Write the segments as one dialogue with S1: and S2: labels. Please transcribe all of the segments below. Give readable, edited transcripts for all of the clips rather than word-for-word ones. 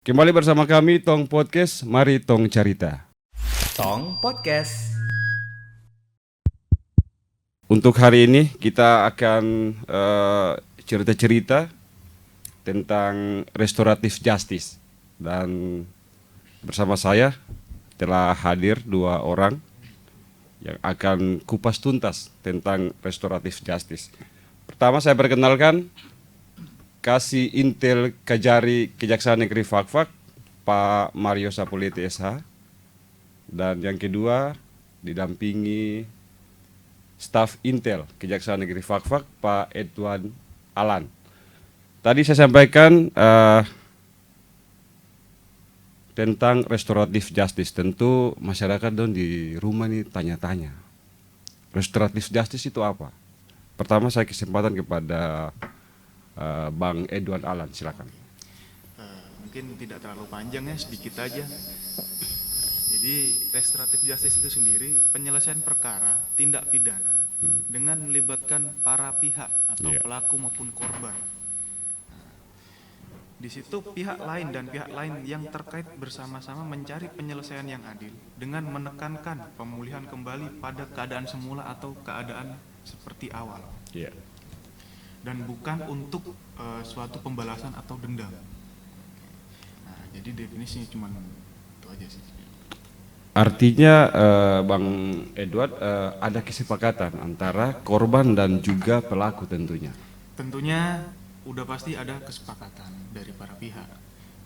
S1: Kembali bersama kami Tong Podcast, mari Tong Carita.
S2: Tong Podcast.
S1: Untuk hari ini kita akan cerita-cerita tentang restoratif justice. Dan bersama saya telah hadir dua orang yang akan kupas tuntas tentang restoratif justice. Pertama saya perkenalkan Kasih Intel Kajari Kejaksaan Negeri Fakfak, Pak Mario Sapuliti SH. Dan yang kedua didampingi staf Intel Kejaksaan Negeri Fakfak, Pak Edwan Alan. Tadi saya sampaikan tentang restoratif justice. Tentu masyarakat dong di rumah nih tanya-tanya, restoratif justice itu apa? Pertama saya kesempatan kepada Bang Edwan Alan, silakan.
S3: Mungkin tidak terlalu panjang ya, sedikit aja. Jadi restoratif justice itu sendiri penyelesaian perkara tindak pidana dengan melibatkan para pihak atau pelaku maupun korban. Di situ pihak lain dan pihak lain yang terkait bersama-sama mencari penyelesaian yang adil dengan menekankan pemulihan kembali pada keadaan semula atau keadaan seperti awal.
S1: Yeah.
S3: Dan bukan untuk suatu pembalasan atau dendam. Nah, jadi definisinya cuma itu aja sih.
S1: Artinya Bang Edward ada kesepakatan antara korban dan juga pelaku tentunya.
S3: Tentunya udah pasti ada kesepakatan dari para pihak.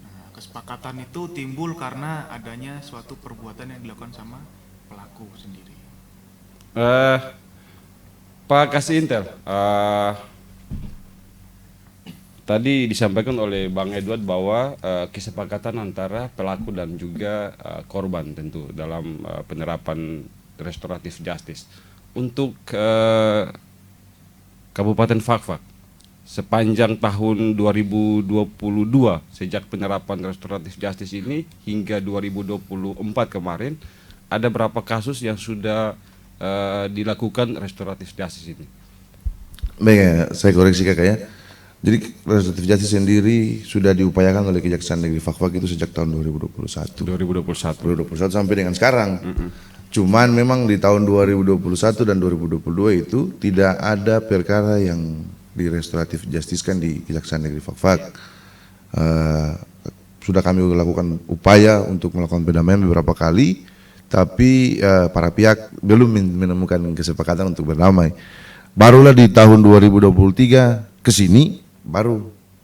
S3: Nah, kesepakatan itu timbul karena adanya suatu perbuatan yang dilakukan sama pelaku sendiri.
S1: Pak Kasih Intel, tadi disampaikan oleh Bang Edward bahwa kesepakatan antara pelaku dan juga korban tentu dalam penerapan restoratif justice. Untuk Kabupaten Fakfak, sepanjang tahun 2022 sejak penerapan restoratif justice ini hingga 2024 kemarin, ada berapa kasus yang sudah dilakukan restoratif justice ini?
S4: Baik ya, saya koreksi kakak ya. Jadi restoratif justice sendiri sudah diupayakan oleh Kejaksaan Negeri Fakfak itu sejak tahun 2021 sampai dengan sekarang. Cuman memang di tahun 2021 dan 2022 itu tidak ada perkara yang di restoratif justice kan di Kejaksaan Negeri Fakfak. Sudah kami lakukan upaya untuk melakukan perdamaian beberapa kali, tapi para pihak belum menemukan kesepakatan untuk berdamai. Barulah di tahun 2023 ke sini baru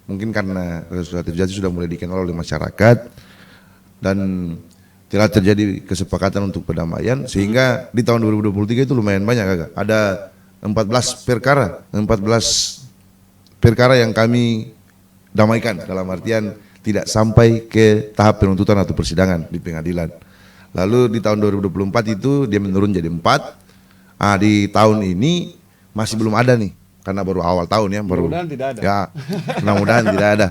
S4: mungkin karena restoratif justice sudah mulai dikenal oleh masyarakat dan telah terjadi kesepakatan untuk perdamaian, sehingga di tahun 2023 itu lumayan banyak kakak. Ada 14 perkara yang kami damaikan, dalam artian tidak sampai ke tahap penuntutan atau persidangan di pengadilan. Lalu di tahun 2024 itu dia menurun jadi 4. Di tahun ini masih belum ada nih, karena baru awal tahun ya, baru.
S1: Mudah-mudahan tidak ada.
S4: Ya, mudah-mudahan tidak ada.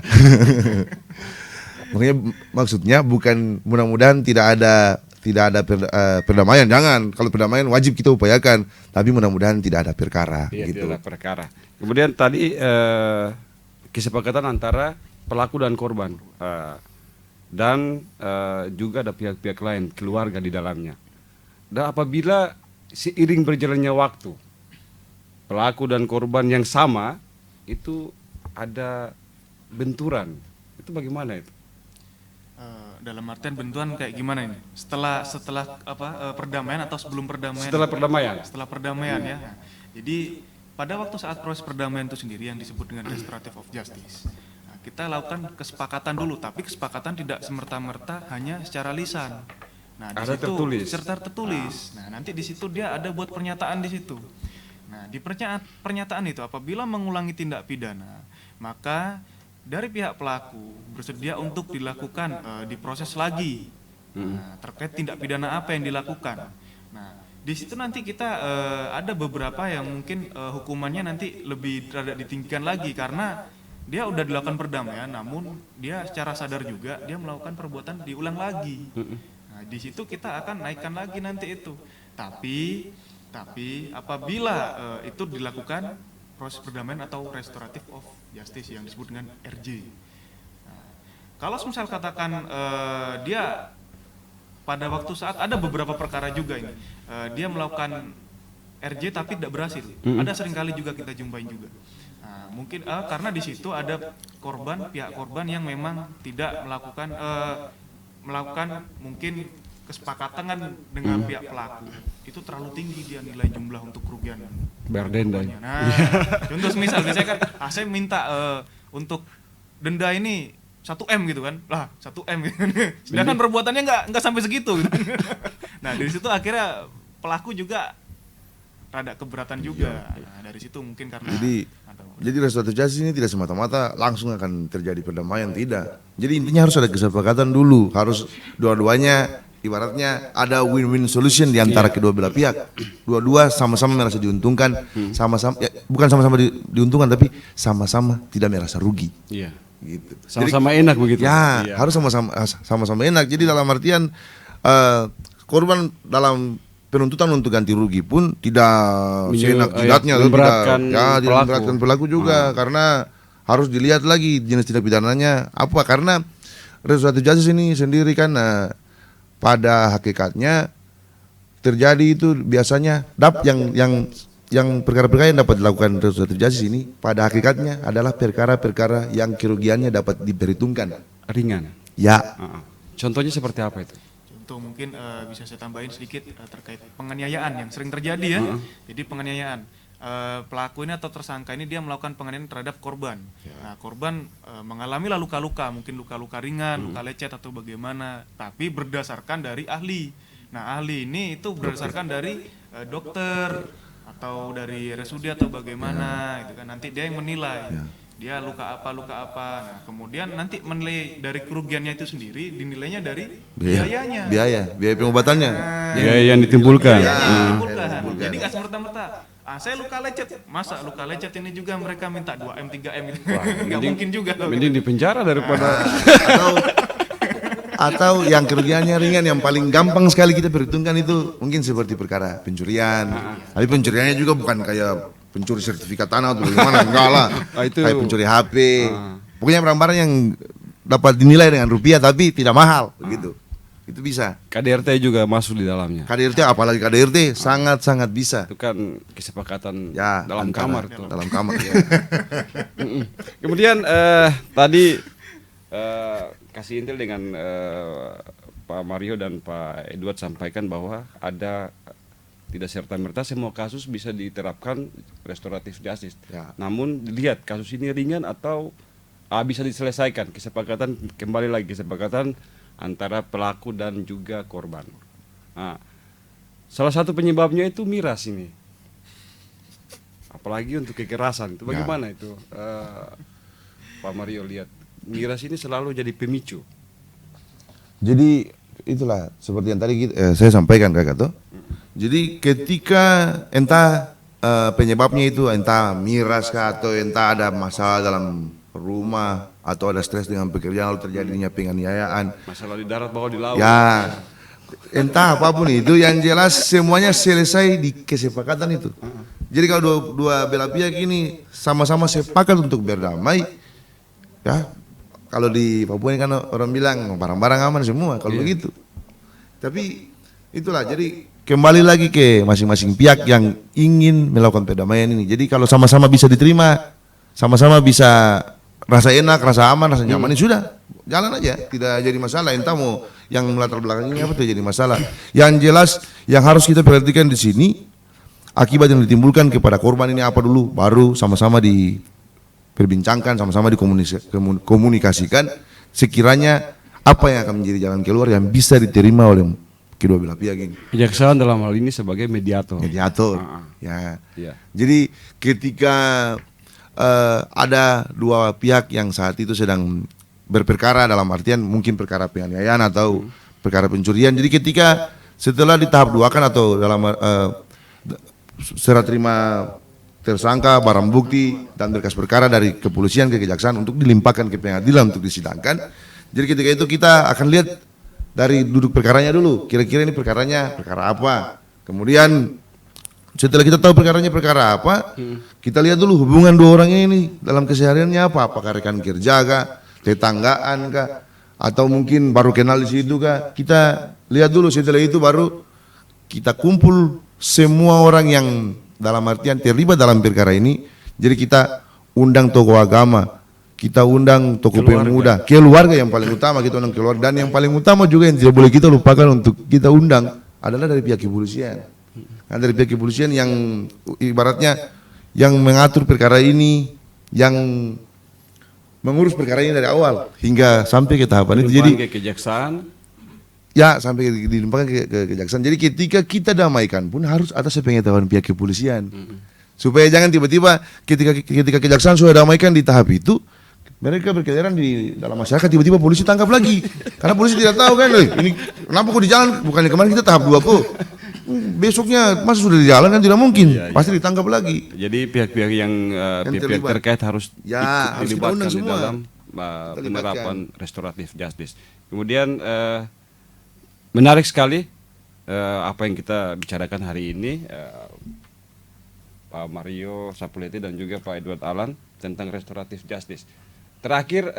S4: Makanya maksudnya bukan mudah-mudahan tidak ada perdamaian, jangan. Kalau perdamaian wajib kita upayakan, tapi mudah-mudahan tidak ada perkara.
S1: Iya,
S4: gitu.
S1: tidak ada perkara. Kemudian tadi kesepakatan antara pelaku dan korban dan juga ada pihak-pihak lain, keluarga di dalamnya. Dan apabila seiring berjalannya waktu, pelaku dan korban yang sama itu ada benturan, itu bagaimana itu?
S3: Dalam artian bentuan kayak gimana ini? Setelah perdamaian atau sebelum perdamaian?
S1: Setelah perdamaian.
S3: Setelah perdamaian ya. Nah, jadi pada waktu saat proses perdamaian itu sendiri yang disebut dengan restorative of justice, nah, kita lakukan kesepakatan dulu, tapi kesepakatan tidak semerta-merta hanya secara lisan. Nah, di
S1: Ada
S3: situ
S1: tertulis.
S3: serta tertulis. Nah, nanti di situ dia ada buat pernyataan di situ. Nah, di pernyataan itu apabila mengulangi tindak pidana, maka dari pihak pelaku bersedia untuk dilakukan diproses lagi terkait tindak pidana apa yang dilakukan. Nah, di situ nanti kita ada beberapa yang mungkin hukumannya nanti lebih rada ditinggikan lagi karena dia udah dilakukan perdamaian, namun dia secara sadar juga dia melakukan perbuatan diulang lagi. Nah, di situ kita akan naikkan lagi nanti itu. Tapi apabila itu dilakukan proses perdamaian atau restorative of justice yang disebut dengan RJ. Nah, kalau misal katakan dia pada waktu saat ada beberapa perkara juga ini dia melakukan RJ tapi tidak berhasil. Ada seringkali juga kita jumpain juga. Nah, mungkin karena di situ ada pihak korban yang memang tidak melakukan mungkin kesepakatan dengan pihak pelaku. Itu terlalu tinggi dia nilai jumlah untuk kerugian.
S1: Bayar denda.
S3: Nah, contoh misal biasanya kan saya minta untuk denda ini 1M gitu kan. Lah, 1M gitu. Sedangkan perbuatannya enggak sampai segitu gitu. Nah, dari situ akhirnya pelaku juga rada keberatan juga. Nah, dari situ mungkin karena
S4: jadi restoratif justice ini tidak semata-mata langsung akan terjadi perdamaian, tidak. Jadi intinya harus ada kesepakatan dulu, harus dua-duanya ibaratnya ada win-win solution di antara kedua belah pihak. Dua-dua sama-sama merasa diuntungkan, sama-sama bukan sama-sama diuntungkan tapi sama-sama tidak merasa rugi.
S1: Iya.
S4: Gitu.
S1: Sama-sama enak begitu.
S4: Ya, harus sama-sama enak. Jadi dalam artian korban dalam penuntutan untuk ganti rugi pun tidak seenak jidatnya, memberatkan pelaku juga karena harus dilihat lagi jenis tindak pidananya apa, karena restoratif justice ini sendiri kan pada hakikatnya terjadi itu biasanya yang perkara-perkara yang dapat dilakukan restoratif justice ini pada hakikatnya adalah perkara-perkara yang kerugiannya dapat diperhitungkan
S1: ringan.
S4: Ya.
S1: Contohnya seperti apa itu?
S3: Mungkin bisa saya tambahin sedikit terkait penganiayaan yang sering terjadi ya. Jadi penganiayaan pelaku ini atau tersangka ini dia melakukan penganiayaan terhadap korban. Nah, korban mengalami luka-luka, mungkin luka-luka ringan, luka lecet atau bagaimana, tapi berdasarkan dari ahli. Nah, ahli ini itu berdasarkan dari dokter atau dari RSUD atau bagaimana, itu kan nanti dia yang menilai. Dia luka apa. Nah, kemudian nanti menilai dari kerugiannya itu sendiri, dinilainya dari biayanya.
S4: Biaya pengobatannya.
S1: Biaya yang ditimbulkan.
S3: Jadi nggak semerta-merta. Saya luka lecet, masa luka lecet ini juga mereka minta 2M, 3M gitu. Nggak mungkin juga.
S1: Mending di penjara daripada
S4: atau yang kerugiannya ringan, yang paling gampang sekali kita perhitungkan itu mungkin seperti perkara pencurian. Tapi pencuriannya juga bukan kayak pencuri sertifikat tanah atau bagaimana, enggak lah. Kayak pencuri HP. Pokoknya barang-barang yang dapat dinilai dengan rupiah tapi tidak mahal, begitu. Itu bisa.
S1: KDRT juga masuk di dalamnya.
S4: KDRT, apalagi KDRT sangat-sangat bisa.
S1: Itu kan kesepakatan
S4: ya,
S1: dalam kamar tuh.
S4: Dalam kamar ya.
S1: Kemudian tadi kasih intil dengan Pak Mario dan Pak Edward sampaikan bahwa ada tidak serta-merta semua kasus bisa diterapkan restoratif justice. Ya. Namun dilihat kasus ini ringan atau bisa diselesaikan, kesepakatan kembali lagi kesepakatan antara pelaku dan juga korban. Nah, salah satu penyebabnya itu miras ini. Apalagi untuk kekerasan itu bagaimana itu Pak Mario lihat miras ini selalu jadi pemicu.
S4: Jadi itulah seperti yang tadi saya sampaikan Kak Gato. Jadi ketika entah penyebabnya itu entah miras kah atau entah ada masalah dalam rumah atau ada stres dengan pekerjaan lalu terjadinya penganiayaan,
S1: masalah di darat bawah di laut.
S4: Ya, entah apapun itu yang jelas semuanya selesai di kesepakatan itu. Jadi kalau dua belah pihak ini sama-sama sepakat untuk berdamai, ya kalau di Papua ini kan orang bilang barang-barang aman semua kalau begitu. Tapi itulah jadi kembali lagi ke masing-masing pihak yang ingin melakukan perdamaian ini. Jadi kalau sama-sama bisa diterima, sama-sama bisa rasa enak, rasa aman, rasa nyaman, ini sudah jalan aja, tidak jadi masalah. Entah mau yang melatar belakang ini apa tidak jadi masalah. Yang jelas yang harus kita perhatikan di sini akibat yang ditimbulkan kepada korban ini apa dulu, baru sama-sama diperbincangkan, sama-sama dikomunikasikan sekiranya apa yang akan menjadi jalan keluar yang bisa diterima oleh kedua belah pihak ini.
S1: Kejaksaan dalam hal ini sebagai mediator.
S4: Ya. Jadi ketika ada dua pihak yang saat itu sedang berperkara dalam artian mungkin perkara penganiayaan atau perkara pencurian. Jadi ketika setelah di tahap 2 kan atau dalam serah terima tersangka, barang bukti dan berkas perkara dari kepolisian ke kejaksaan untuk dilimpahkan ke pengadilan untuk disidangkan. Jadi ketika itu kita akan lihat dari duduk perkaranya dulu, kira-kira ini perkaranya perkara apa. Kemudian setelah kita tahu perkaranya perkara apa, kita lihat dulu hubungan dua orang ini dalam kesehariannya apa, apakah rekan kerja kah, tetanggaan kah, atau mungkin baru kenal di situ kah, kita lihat dulu, setelah itu baru kita kumpul semua orang yang dalam artian terlibat dalam perkara ini. Jadi kita undang tokoh agama, kita undang tokoh pemuda, keluarga yang paling utama, kita undang keluarga, dan yang paling utama juga yang tidak boleh kita lupakan untuk kita undang adalah dari pihak kepolisian. Nah, dari pihak kepolisian yang ibaratnya yang mengatur perkara ini, yang mengurus perkara ini dari awal hingga sampai ke tahapan itu. Jadi
S1: ke kejaksaan.
S4: ya sampai dilimpahkan ke kejaksaan. Jadi ketika kita damaikan pun harus atas sepengetahuan pihak kepolisian. Supaya jangan tiba-tiba ketika kejaksaan sudah damaikan di tahap itu, mereka berkeliaran di dalam masyarakat, tiba-tiba polisi tangkap lagi. Karena polisi tidak tahu kan, ini kenapa kok di jalan, bukannya kemarin kita tahap 2 kok. Besoknya masa sudah di jalan kan tidak mungkin, pasti ditangkap lagi.
S1: Jadi pihak-pihak yang pihak terkait harus
S4: Ya, harus kita
S1: dilibatkan
S4: undang
S1: di
S4: semua.
S1: dalam
S4: Kita
S1: penerapan
S4: libatkan.
S1: restoratif justice. Kemudian menarik sekali apa yang kita bicarakan hari ini, Pak Mario Sapuletti dan juga Pak Edward Alan tentang restoratif justice. Terakhir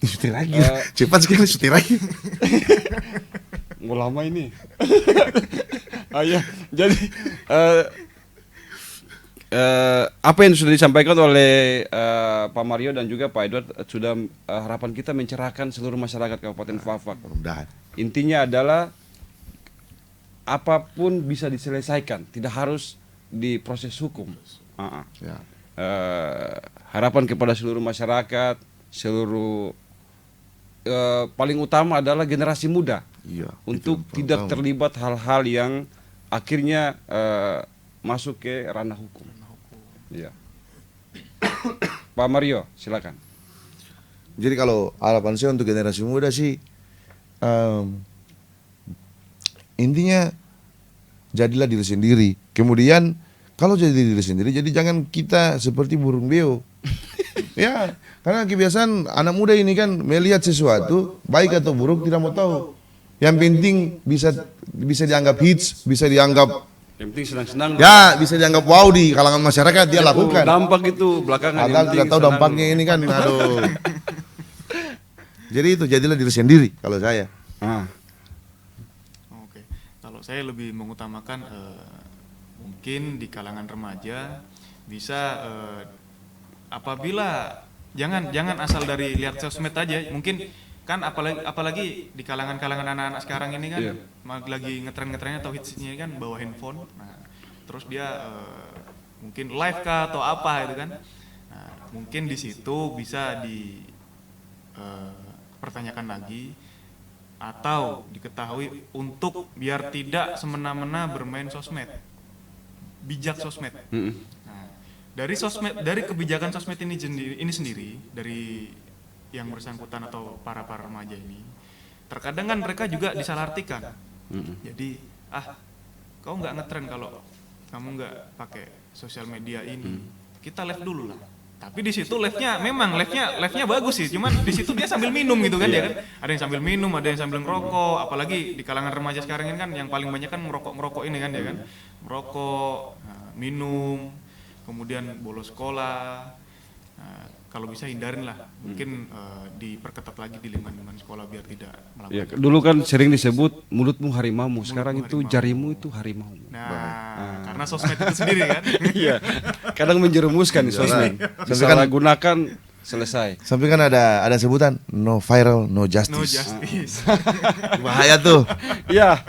S4: Sudah lagi, cepat sekali sudah lagi.
S1: mau lama ini. Ya, jadi apa yang sudah disampaikan oleh Pak Mario dan juga Pak Edward sudah harapan kita mencerahkan seluruh masyarakat Kabupaten Fafak.
S4: Mudah-mudahan.
S1: Intinya adalah apapun bisa diselesaikan, tidak harus diproses hukum.
S4: Ya.
S1: Harapan kepada seluruh masyarakat, seluruh paling utama adalah generasi muda.
S4: Iya,
S1: Untuk
S4: itu
S1: tidak
S4: pertama.
S1: terlibat hal-hal yang akhirnya masuk ke ranah hukum. Iya. Pak Mario, silakan.
S4: Jadi kalau harapan saya untuk generasi muda sih, intinya jadilah diri sendiri. Kemudian kalau jadi diri sendiri, jadi jangan kita seperti burung beo. Ya, karena kebiasaan anak muda ini kan melihat sesuatu baik atau buruk tidak mau tahu. Yang penting bisa dianggap hits, bisa dianggap
S1: Yang penting senang-senang.
S4: ya bisa dianggap wow di kalangan masyarakat dia lakukan.
S1: Dampak itu belakangan. yang
S4: Padahal
S1: penting
S4: tidak tahu
S1: senang
S4: dampaknya
S1: dulu.
S4: ini kan, aduh. Jadi itu jadilah diri sendiri kalau saya.
S3: Oke, kalau saya lebih mengutamakan mungkin di kalangan remaja bisa apabila jangan asal dari lihat sosmed aja, mungkin kan apalagi di kalangan anak-anak sekarang ini kan
S1: Iya.
S3: lagi ngetren-ngetrennya atau hitsnya kan bawa handphone, nah terus dia mungkin live kah atau apa gitu kan, nah mungkin di situ bisa pertanyakan lagi atau diketahui untuk biar tidak semena-mena bermain sosmed, bijak sosmed. Nah, dari kebijakan sosmed ini sendiri dari yang bersangkutan atau para remaja ini, terkadang kan mereka juga disalahartikan. Jadi kau nggak ngetren kalau kamu nggak pakai sosial media ini, kita live dulu lah. Tapi di situ live-nya bagus sih, cuman di situ dia sambil minum gitu kan, ya kan? Ada yang sambil minum, ada yang sambil ngerokok, apalagi di kalangan remaja sekarang ini kan yang paling banyak kan ngerokok ini kan, ya kan? Merokok, minum, kemudian bolos sekolah. Nah, kalau bisa hindarin lah, mungkin diperketat lagi di lingkungan sekolah biar tidak melakukan.
S1: Ya, dulu kan sering disebut mulutmu harimaumu, sekarang itu jarimu itu harimau.
S3: Nah, karena sosmed itu sendiri kan.
S1: Iya, kadang menjerumuskan di sosmed. Disalahgunakan, selesai.
S4: Sampai kan ada sebutan no viral no justice.
S3: No justice.
S4: Bahaya tuh.
S1: Ya,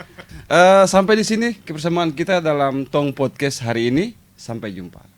S1: sampai di sini kebersamaan kita dalam Tong Podcast hari ini. Sampai jumpa.